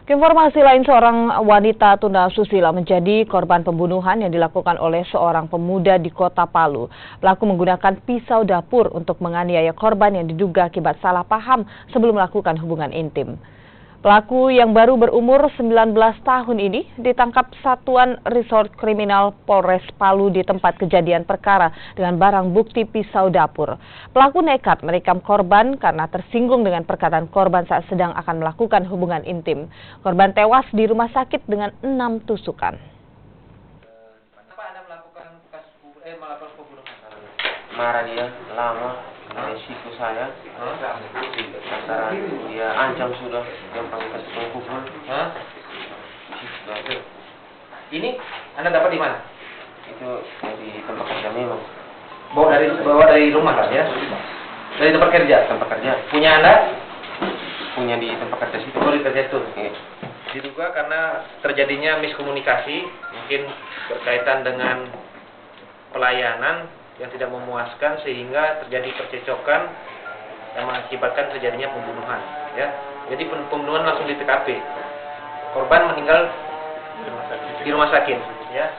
Informasi lain, seorang wanita tuna susila menjadi korban pembunuhan yang dilakukan oleh seorang pemuda di Kota Palu. Pelaku menggunakan pisau dapur untuk menganiaya korban yang diduga akibat salah paham sebelum melakukan hubungan intim. Pelaku yang baru berumur 19 tahun ini ditangkap Satuan Resort Kriminal Polres Palu di tempat kejadian perkara dengan barang bukti pisau dapur. Pelaku nekat menikam korban karena tersinggung dengan perkataan korban saat sedang akan melakukan hubungan intim. Korban tewas di rumah sakit dengan 6 tusukan. Kenapa Anda melakukan pembunuhan? Marah dia lama. Resiko saya, lantaran dia ancam sudah yang pakai kasih pengpukul. Ini Anda dapat di mana? Itu dari tempat kerja memang. Bawa dari rumah kan ya? Dari tempat kerja? Tempat kerja. Punya Anda? Punya di tempat kerja situ. Oh, di kerja itu? Iya. Diduga karena terjadinya miskomunikasi, mungkin berkaitan dengan pelayanan yang tidak memuaskan sehingga terjadi percecokan yang mengakibatkan terjadinya pembunuhan, ya. Jadi pembunuhan langsung di TKP. Korban meninggal di rumah sakit, ya.